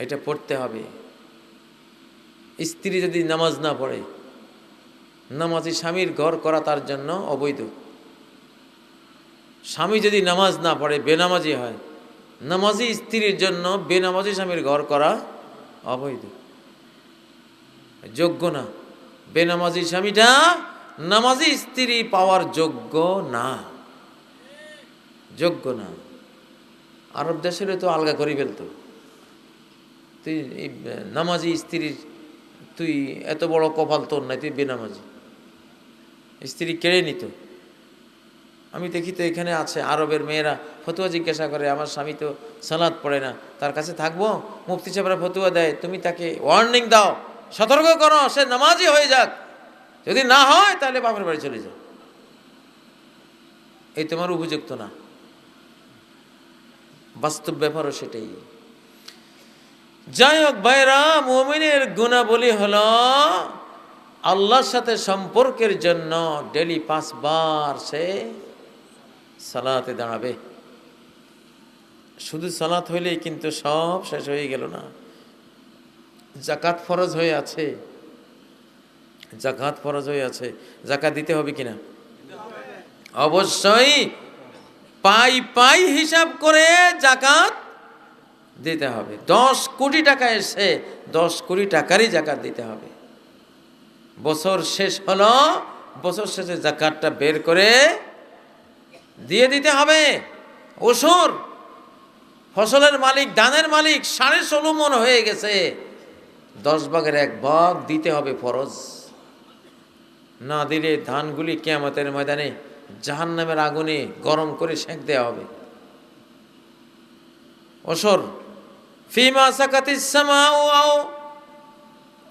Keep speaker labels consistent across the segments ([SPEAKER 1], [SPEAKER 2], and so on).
[SPEAKER 1] এটা পড়তে হবে। স্ত্রী যদি নামাজ না পড়ে, নামাজি স্বামীর ঘর করা তার জন্য অবৈধ। স্বামী যদি নামাজ না পড়ে, বেনামাজি হয়, নামাজি স্ত্রীর জন্য বেনামাজি স্বামীর ঘর করা অবৈধ, যোগ্য না। বেনামাজি স্বামীটা নামাজি স্ত্রী পাওয়ার যোগ্য না, যোগ্য না। আরব দেশের তো আলগা করে ফেলতো। তুই নামাজি স্ত্রীর, তুই এত বড় কপাল তোর নাই, তুই বেনামাজি, স্ত্রী কেড়ে নিত। আমি দেখি তো এখানে আছে আরবের মেয়েরা ফতুয়া জিজ্ঞাসা করে, আমার স্বামী তো সালাত পড়ে না, তার কাছে থাকবো? মুফতি সাহেবরা ফতুয়া দেয়, তুমি তাকে ওয়ার্নিং দাও, সতর্ক করো, সে নামাজি হয়ে যাক, যদি না হয় তাহলে বাপের বাড়ি চলে যাও, এই তোমার উপযুক্ত না। বাস্তব ব্যাপারও সেটাই। যাই হোক ভাইরা, মুমিনের গুণাবলী হলো আল্লাহর সাথে সম্পর্কের জন্য ডেলি 5 বার সে সালাতে দাঁড়াবে। শুধু সালাত হইলেই কিন্তু সব শেষ হয়ে গেল না। যাকাত ফরজ হয়ে আছে, যাকাত ফরজ হয়ে আছে। যাকাত দিতে হবে কিনা? অবশ্যই পাই পাই হিসাব করে যাকাত দিতে হবে। 10 কোটি টাকা এসে 10 কোটি টাকারই যাকাত দিতে হবে। বছর শেষ হলো, বছর শেষে যাকাতটা বের করে দিয়ে দিতে হবে। ওসর ফসলের মালিক, ধানের মালিক 16.5 মণ হয়ে গেছে, 10 ভাগের 1 ভাগ দিতে হবে ফরজ। না দিলে ধানগুলি কিয়ামতের ময়দানে জাহান্নামের আগুনে গরম করে সেঁক দেওয়া হবে। ওসর ফিমা সাকাতিস সামাউ আও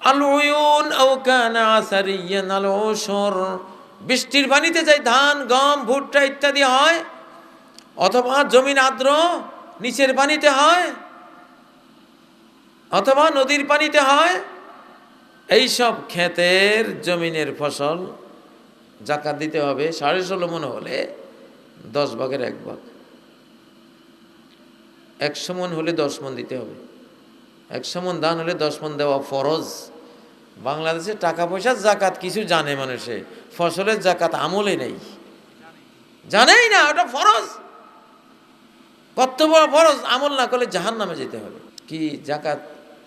[SPEAKER 1] আল উয়ুন আও কানা আসারিয়ান আল ওসর, বৃষ্টির পানিতে যাই ধান, গম, ভুট্টা ইত্যাদি হয়, অথবা জমিন আর্দ্র নিচের পানিতে হয়, অথবা নদীর পানিতে হয়, এই সব ক্ষেতের জমিনের ফসল যাকাত দিতে হবে। 16.5 মণ হলে 10 ভাগের 1 ভাগ। 100 মণ হলে 10 মণ দিতে হবে। 100 মণ ধান হলে 10 মণ দেওয়া ফরজ। বাংলাদেশে টাকা পয়সার জাকাত কিছু জানে মানুষে, ফসলের জাকাত আমলে নেই, জানেই না ওটা ফরজ। কত বড় ফরজ, আমল না করলে জাহান্নামে যেতে হবে। কি জাকাত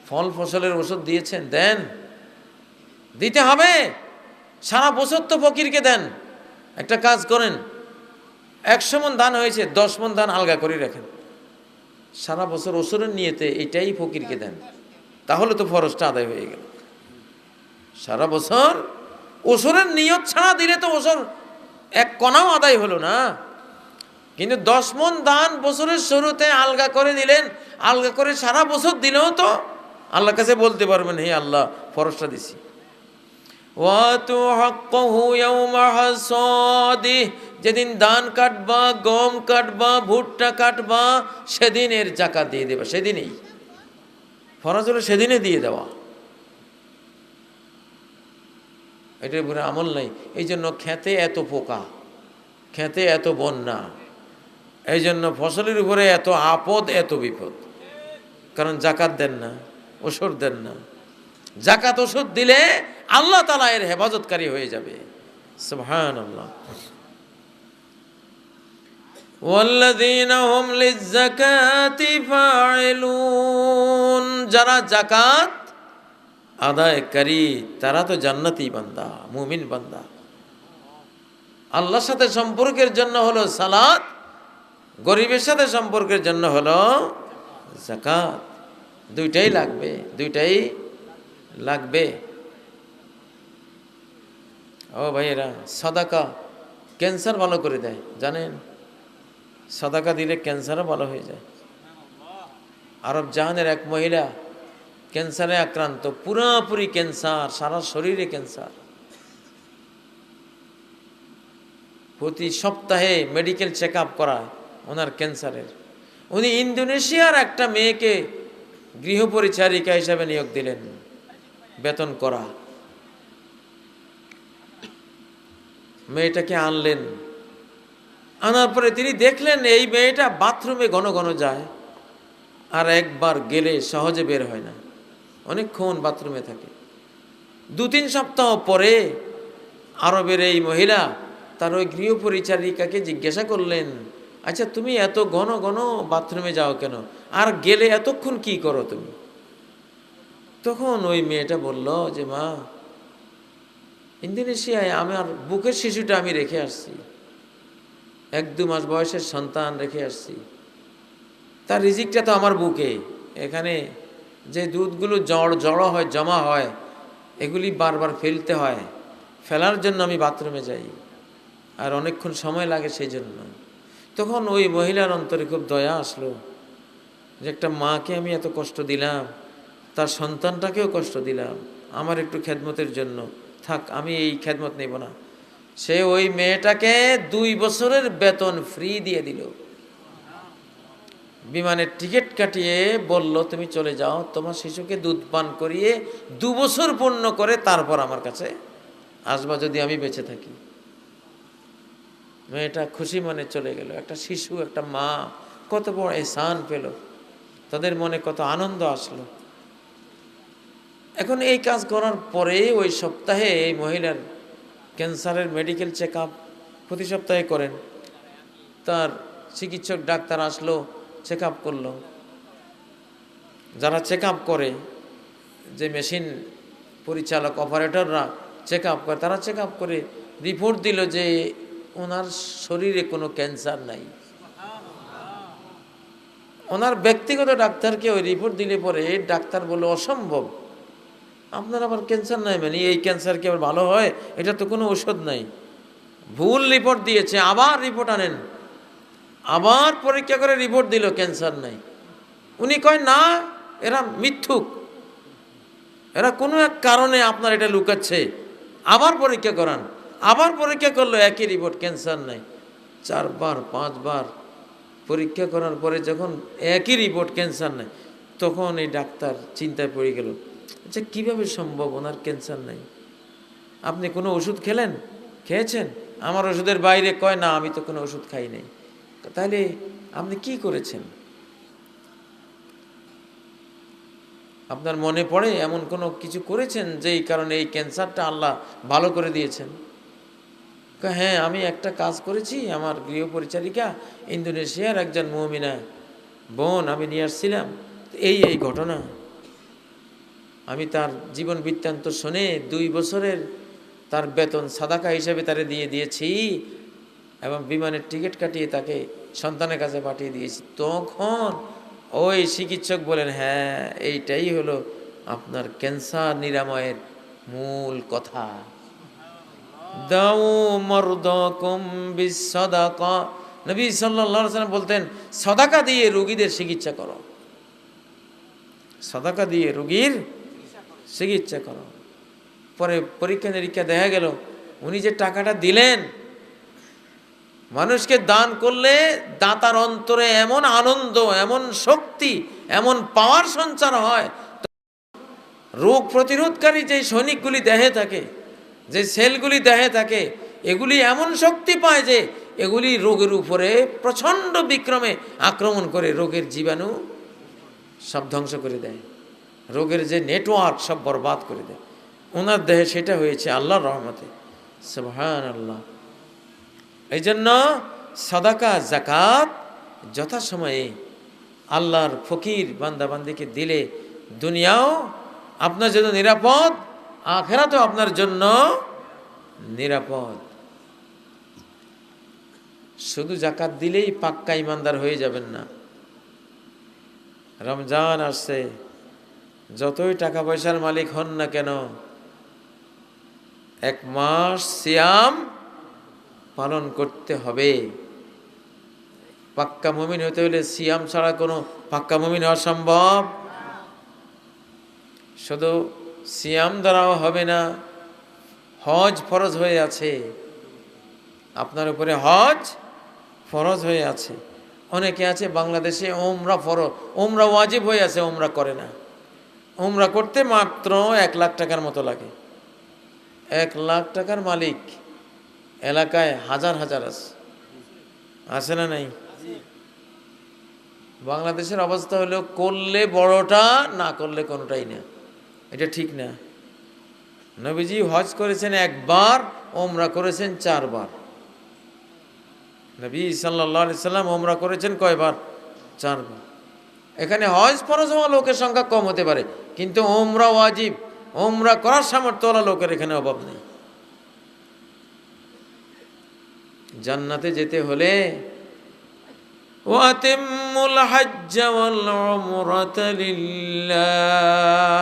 [SPEAKER 1] ফল ফসলের ওষুধ দিয়েছেন? দেন, দিতে হবে। সারা বছর তো ফকিরকে দেন। একটা কাজ করেন, 100 মণ ধান হয়েছে, 10 মণ ধান আলগা করে রাখেন, সারা বছর ওষুধের নিয়েতে এটাই ফকিরকে দেন, তাহলে তো ফরজটা আদায় হয়ে গেল। সারা বছর ওষুধের নিয়ত ছাড়া দিলে তো ওষুধ 1 কণাও আদায় হলো না। কিন্তু 10 মণ ধান বছরের শুরুতে আলগা করে দিলেন, আলগা করে সারা বছর দিলেও তো আল্লাহর কাছে বলতে পারবেন, হে আল্লাহ ফরজটা দিছি। যেদিন ধান কাটবা, গম কাটবা, ভুট্টা কাটবা, সেদিনের যাকাত দিয়ে দেবা, সেদিনেই ফরজ হলো, সেদিনে দিয়ে দেওয়া। এটার উপরে আমল নাই। এই জন্য খেতে এত পোকা, খেতে এত বন্যা, এই জন্য ফসলের উপরে এত আপদ, এত বিপদ, কারণ যাকাত দেন না, ওষুধ দেন না। যাকাত ওষুধ দিলে আল্লাহ তাআলা এর হেফাজতকারী হয়ে যাবে। সুবহানাল্লাহ। ওয়াল্লাযীনা হুম লিয-যাকাতি ফাইলুন, যারা যাকাত আদায়কারী তারা তো জান্নাতি বান্দা, মুমিন বান্দা। আল্লাহর সাথে সম্পর্কের জন্য হলো সালাত, গরিবের সাথে সম্পর্কের জন্য হলো যাকাত। দুইটাই লাগবে, দুইটাই লাগবে। ও ভাইয়েরা, সাদাকা ক্যান্সার ভালো করে দেয়, জানেন? সাদাকা দিলে ক্যান্সারও ভালো হয়ে যায়। আরব জাহানের এক মহিলা ক্যান্সারে আক্রান্ত, পুরোপুরি ক্যান্সার, সারা শরীরে ক্যান্সার। প্রতি সপ্তাহে মেডিকেল চেক আপ করায় ওনার ক্যান্সারের। উনি ইন্দোনেশিয়ার একটা মেয়েকে গৃহপরিচারিকা হিসাবে নিয়োগ দিলেন, বেতন করা। মেয়েটাকে আনলেন, আনার পরে তিনি দেখলেন এই মেয়েটা বাথরুমে ঘন ঘন যায়, আর একবার গেলে সহজে বের হয় না, অনেকক্ষণ বাথরুমে থাকে। 2-3 সপ্তাহ পরে আরবের এই মহিলা তার ওই গৃহপরিচারিকাকে জিজ্ঞাসা করলেন, আচ্ছা তুমি এত ঘন ঘন বাথরুমে যাও কেন, আর গেলে এতক্ষণ কি করো তুমি? তখন ওই মেয়েটা বলল যে মা, ইন্দোনেশিয়ায় আমার বুকের শিশুটা আমি রেখে আসছি, 1-2 মাস বয়সের সন্তান রেখে আসছি, তার রিজিকটা তো আমার বুকে। এখানে যে দুধগুলো জড়ো হয়, জমা হয়, এগুলি বারবার ফেলতে হয়, ফেলার জন্য আমি বাথরুমে যাই, আর অনেকক্ষণ সময় লাগে সেই জন্য। তখন ওই মহিলার অন্তরে খুব দয়া আসলো যে একটা মাকে আমি এত কষ্ট দিলাম, তার সন্তানটাকেও কষ্ট দিলাম, আমার একটু খেদমতের জন্য থাক, আমি এই খেদমত নেব না। সে ওই মেয়েটাকে 2 বছরের বেতন ফ্রি দিয়ে দিল, বিমানের টিকিট কাটিয়ে বলল তুমি চলে যাও, তোমার শিশুকে দুধ পান করিয়ে 2 বছর পূর্ণ করে তারপর আমার কাছে আসবা যদি আমি বেঁচে থাকি। মেয়েটা খুশি মনে চলে গেল। একটা শিশু, একটা মা কত বড় এহসান পেল, তাদের মনে কত আনন্দ আসলো। এখন এই কাজ করার পরে ওই সপ্তাহে এই মহিলার ক্যান্সারের মেডিকেল চেক আপ প্রতি সপ্তাহে করেন। তার চিকিৎসক ডাক্তার আসলো, চেক আপ করলো। যারা চেক আপ করে, যে মেশিন পরিচালক অপারেটররা চেক আপ করে, তারা চেক আপ করে রিপোর্ট দিল যে ওনার শরীরে কোনো ক্যান্সার নাই। ওনার ব্যক্তিগত ডাক্তারকে ওই রিপোর্ট দিলে পরে ডাক্তার বলল অসম্ভব, আপনার আবার ক্যান্সার নাই, মানে এই ক্যান্সার কি আবার ভালো হয়? এটা তো কোনো ওষুধ নাই, ভুল রিপোর্ট দিয়েছে, আবার রিপোর্ট আনেন। আবার পরীক্ষা করে রিপোর্ট দিল ক্যান্সার নাই। উনি কয় না, এরা মিথ্যুক, এরা কোনো এক কারণে আপনার এটা লুকাচ্ছে, আবার পরীক্ষা করান। আবার পরীক্ষা করলো, একই রিপোর্ট, ক্যান্সার নাই। 4বার 5বার পরীক্ষা করার পরে যখন একই রিপোর্ট, ক্যান্সার নাই, তখন এই ডাক্তার চিন্তায় পড়ে গেল, আচ্ছা কীভাবে সম্ভব ওনার ক্যান্সার নাই? আপনি কোনো ওষুধ খেয়েছেন? আমার ওষুধের বাইরে? কয় না, আমি তো কোনো ওষুধ খাই নাই। তাহলে আপনি কি করেছেন? আপনার মনে পড়ে এমন কোনো কিছু করেছেন যেই কারণে এই ক্যান্সারটা আল্লাহ ভালো করে দিয়েছেন? হ্যাঁ, আমি একটা কাজ করেছি, আমার গৃহপরিচারিকা ইন্দোনেশিয়ার একজন মুমিনা বোন আমি নিয়ে আসছিলাম, এই ঘটনা। আমি তার জীবন বৃত্তান্ত শুনে 2 বছরের তার বেতন সাদাকা হিসেবে তারে দিয়ে দিয়েছি, এবং বিমানের টিকিট কাটিয়ে তাকে সন্তানের কাছে পাঠিয়ে দিয়েছি। তখন ওই চিকিৎসক বলেন, হ্যাঁ এইটাই হলো আপনার ক্যান্সার নিরাময়ের মূল কথা। দাউ মারদাকুম বিসসাদাকা, নবী সাল্লাল্লাহু আলাইহি ওয়াসাল্লাম বলতেন, সাদাকা দিয়ে রোগীদের চিকিৎসা করো, সাদাকা দিয়ে রোগীর চিকিৎসা করো। পরে পরীক্ষা নিরীক্ষা দেখা গেল উনি যে টাকাটা দিলেন, মানুষকে দান করলে দাতার অন্তরে এমন আনন্দ, এমন শক্তি, এমন পাওয়ার সঞ্চার হয়, রোগ প্রতিরোধকারী যে সৈনিকগুলি দেহে থাকে, যে সেলগুলি দেহে থাকে, এগুলি এমন শক্তি পায় যে এগুলি রোগের উপরে প্রচণ্ড বিক্রমে আক্রমণ করে রোগের জীবাণু সব ধ্বংস করে দেয়, রোগের যে নেটওয়ার্ক সব বরবাদ করে দেয়। ওনার দেহে সেটা হয়েছে আল্লাহর রহমতে, সুবহানাল্লাহ। এই জন্য সাদাকা যাকাত যথাসময়ে আল্লাহর ফকির বান্দাবান্দিকে দিলে দুনিয়াও আপনার জন্য নিরাপদ, আখিরাতেও আপনার জন্য নিরাপদ। শুধু যাকাত দিলেই পাক্কা ইমানদার হয়ে যাবেন না। রমজান আসছে, যতই টাকা পয়সার মালিক হন না কেন, 1 মাস সিয়াম পালন করতে হবে। পাক্কা মুমিন হতে হলে সিয়াম ছাড়া কোনো পাক্কা মুমিন হওয়া সম্ভব? শুধু সিয়াম দ্বারাও হবে না, হজ ফরজ হয়ে আছে আপনার উপরে, হজ ফরজ হয়ে আছে। অনেকে আছে বাংলাদেশে ওমরা ফরজ, ওমরা ওয়াজিব হয়ে আছে, ওমরা করে না। ওমরা করতে মাত্র 1 লাখ টাকার মতো লাগে। 1 লাখ টাকার মালিক এলাকায় হাজার হাজার আছে না নাই? বাংলাদেশের অবস্থা হলো করলে বড়টা, না করলে কোনোটাই না। এটা ঠিক না। নবীজি হজ করেছেন একবার, ওমরা করেছেন 4 বার। নবী সাল্লাল্লাহু আলাইহি সাল্লাম ওমরা করেছেন কয়বার? 4 বার। এখানে হজ ফরজ হওয়া লোকের সংখ্যা কম হতে পারে, কিন্তু ওমরা ওয়াজিব, ওমরা করার সামর্থ্যওয়ালা লোকের এখানে অভাব নেই। জান্নাতে যেতে হলে ওয়াতিমুল হজ্জ ওয়াল উমরাতা লিল্লাহ,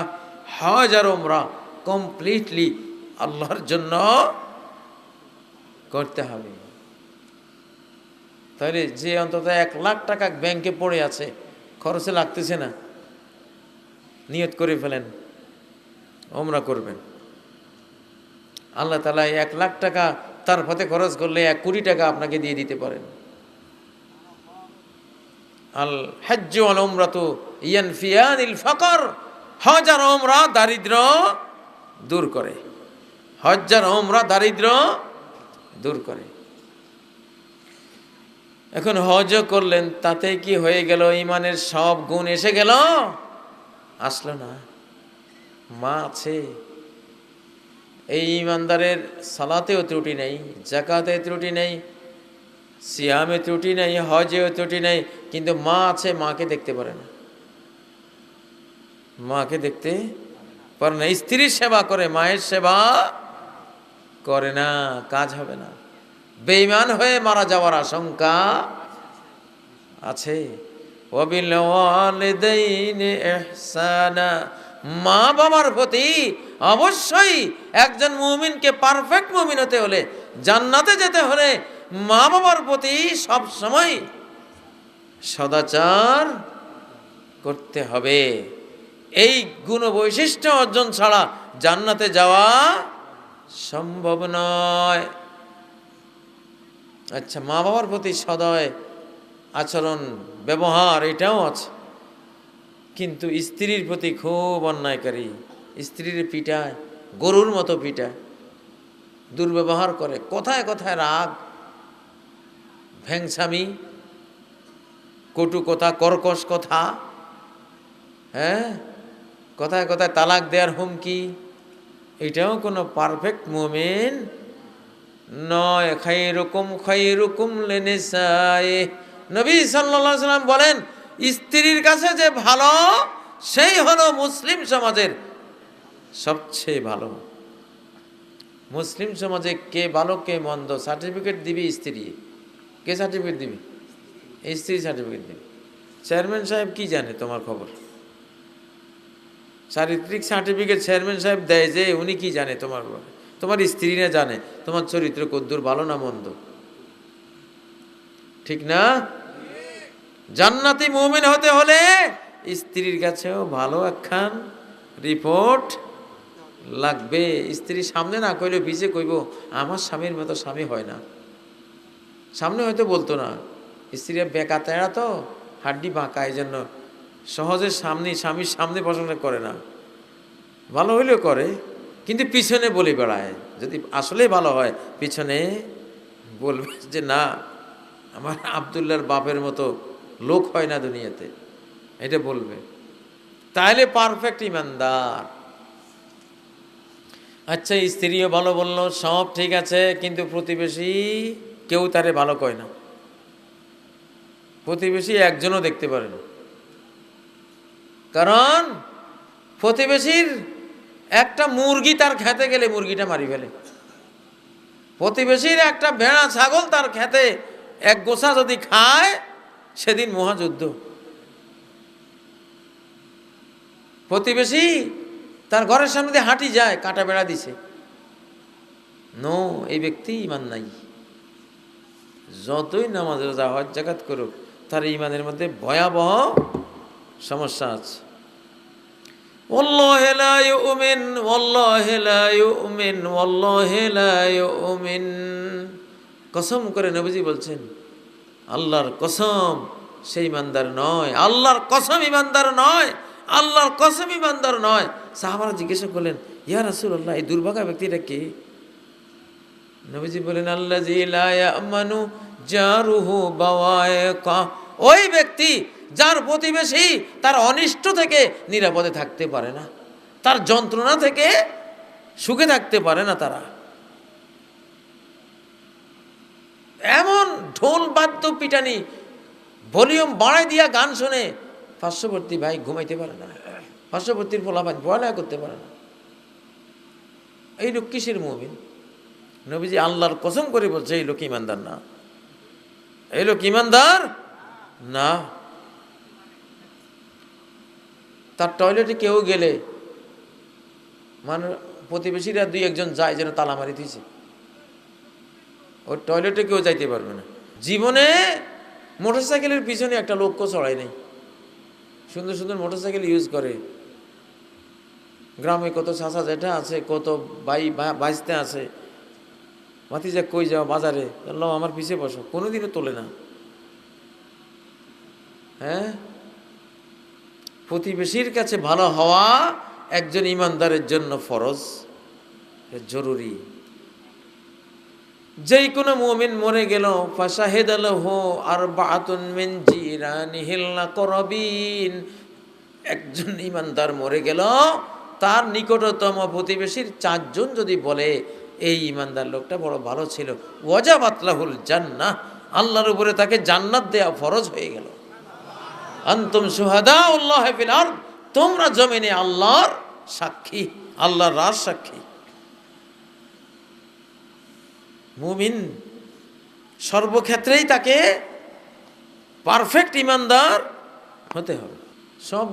[SPEAKER 1] হজ আর উমরা কমপ্লিটলি আল্লাহর জন্য করতে হবে। তাহলে যে অন্তত 1 লাখ টাকা ব্যাংকে পড়ে আছে, খরচে লাগতেছে না, নিয়ত করে ফেলেন উমরা করবেন। আল্লাহ তাআলা 1 লাখ টাকা তার পথে খরচ করলে 1 কোটি টাকা আপনাকে দিয়ে দিতে পারেন। আল হজ্জ ওয়াল উমরাতু ইয়ানফিয়ানিল ফাকর, হজ আর উমরা দারিদ্র দূর করে। হজ আর উমরা দারিদ্র দূর করে। এখন হজও করলেন, তাতে কি হয়ে গেল? ইমানের সব গুণ এসে গেল? আসলো না। মা আছে। এই ইমানদারের সালাতেও ত্রুটি নেই, যাকাতে ত্রুটি নেই, সিয়ামে ত্রুটি নেই, হজেও ত্রুটি নেই, কিন্তু মা আছে, মাকে দেখতে পারে না। মাকে দেখতে পারে না। স্ত্রীর সেবা করে, মায়ের সেবা করে না, কাজ হবে না। বেঈমান হয়ে মারা যাওয়ার আশঙ্কা আছে। ওয়াবিল ওয়ালিদাইনি ইহসানা, মা বাবার প্রতি অবশ্যই একজন মুমিনকে পারফেক্ট মুমিন হতে হলে, জান্নাতে যেতে হলে মা বাবার প্রতি সব সময় সদাচার করতে হবে। এই গুণ বৈশিষ্ট্য অর্জন ছাড়া জান্নাতে যাওয়া সম্ভব নয়। আচ্ছা, মা বাবার প্রতি সদয় আচরণ ব্যবহার এটাও আছে, কিন্তু স্ত্রীর প্রতি খুব অন্যায়কারী। স্ত্রীর পিটায়, গরুর মতো পিটায়, দুর্ব্যবহার করে, কথায় কথায় রাগ, ভ্যাংসামি, কটু কথা, কর্কশ কথা, হ্যাঁ, কথায় কথায় তালাক দেওয়ার হুমকি। এটাও কোনো পারফেক্ট মুমিন নয়। খায়রুকুম লিনিসায়ে, নবী সাল্লাল্লাহু আলাইহি সাল্লাম বলেন, স্ত্রীর কাছে যে ভালো সেই হলো মুসলিম সমাজের সবচেয়ে ভালো। মুসলিম সমাজে কে ভালো কে মন্দ সার্টিফিকেট দিবি স্ত্রী। কে সার্টিফিকেট দিবি? স্ত্রী সার্টিফিকেট দিবি। চেয়ারম্যান সাহেব কি জানে তোমার খবর? চারিত্রিক সার্টিফিকেট চেয়ারম্যান সাহেব দেয় যে, উনি কি জানে তোমার খবর? তোমার স্ত্রী না জানে তোমার চরিত্র কদ্দুর ভালো না মন্দ, ঠিক না? জান্নাতি মুমিন হতে হলে স্ত্রীর কাছেও ভালো একখান রিপোর্ট লাগবে। স্ত্রীর সামনে না কইলে পিছে কইব, আমার স্বামীর মতো স্বামী হয় না। সামনে হয়তো বলতো না, স্ত্রীরা বেকা তেড়া তো, হাড্ডি বাঁকা, এই জন্য সহজে স্বামীর সামনে প্রশংসা করে না। ভালো হইলেও করে, কিন্তু পিছনে বলে বেড়ায়। যদি আসলে ভালো হয় পিছনে বলবে যে না, আমার আব্দুল্লাহর বাপের মতো লোক হয় না দুনিয়াতে, এটা বলবে। তাহলে পারফেক্ট ইমানদার। আচ্ছা, স্ত্রীও ভালো বললো, সব ঠিক আছে, কিন্তু প্রতিবেশী কেউ তারে ভালো কয় না। প্রতিবেশী একজনও দেখতে পারে না, কারণ প্রতিবেশীর একটা মুরগি তার খেতে গেলে মুরগিটা মারি ফেলে। প্রতিবেশীর একটা ভেড়া ছাগল তার খেতে এক গোছা যদি খায়, সেদিন মহাযুদ্ধ। প্রতিবেশী তার ঘরের সামনে দিয়ে হাঁটি যায়, কাটা বেড়া দিছে, নো, এই ব্যক্তি ইমান নাই। যতই নামাজ রোজা হজ যাকাত করুক, তার ইমানের মধ্যে ভয়াবহ সমস্যা আছে। ওয়াল্লাহি লা ইউমিন, ওয়াল্লাহি লা ইউমিন, ওয়াল্লাহি লা ইউমিন। কসম করে নবীজি বলছেন, আল্লাহর কসম সেই ইমানদার নয়, আল্লাহর কসম ইমানদার নয়, আল্লাহর কসম ইমানদার নয়। সাহাবারা জিজ্ঞাসা করলেন, ইয়া রাসূলুল্লাহ, এই দুর্ভাগা ব্যক্তিটা কে? নবীজি বলেন, আল্লাযী লা ইয়ামানু জারুহু বাওয়াইকা, ওই ব্যক্তি যার প্রতিবেশী তার অনিষ্ট থেকে নিরাপদে থাকতে পারে না, তার যন্ত্রণা থেকে সুখে থাকতে পারে না। তারা এমন ঢোল বাদ্য পিটানি ভলিউম বাড়াই দিয়া গান শুনে পার্শ্ববর্তী ভাই ঘুমাইতে পারে না, পার্শ্ববর্তীর পোলাপান পড়ালেখা করতে পারে না। এই লোক কিসের মুমিন? নবীজি আল্লাহর কসম করে বলছে এই লোক ইমানদার না, এই লোক ইমানদার না। তার টয়লেটে কেউ গেলে মানে প্রতিবেশীরা দুই একজন যায় যেন তালা মারি দিয়েছে, ওই টয়লেটে কেউ যাইতে পারবে না। জীবনে মোটরসাইকেলের পিছনে একটা লোকও চড়াই নেই, সুন্দর সুন্দর মোটরসাইকেল ইউজ করে। গ্রামে কত চাচা জেঠা আছে, কত ভাই ভাইস্তে আছে, ভাতিজা কই যাও বাজারে, আল্লাহ আমার পিছে বসো, কোনোদিনও তোলে না। হ্যাঁ, প্রতিবেশীর কাছে ভালো হওয়া একজন ইমানদারের জন্য ফরজ, জরুরি। যেই কোনো মুমিন মরে গেল ফাশাহিদা লাহু আরবাআতুন মিন জিরানিহিল আকরাবিন, একজন ইমানদার মরে গেল, তার নিকটতম প্রতিবেশীর 4 জন যদি বলে এই ইমানদার লোকটা বড় ভালো ছিল, ওয়াজাবাত লাহুল জান্নাহ, আল্লাহর উপরে তাকে জান্নাত দেয়া ফরজ হয়ে গেল। আনতুম শুহাদাউল্লাহি ফিল আরদ, তোমরা জমিনে আল্লাহর সাক্ষী, আল্লাহর রাজ সাক্ষী। মুমিন সর্বক্ষেত্রেই তাকে পারফেক্ট ইমানদার হতে হবে। সব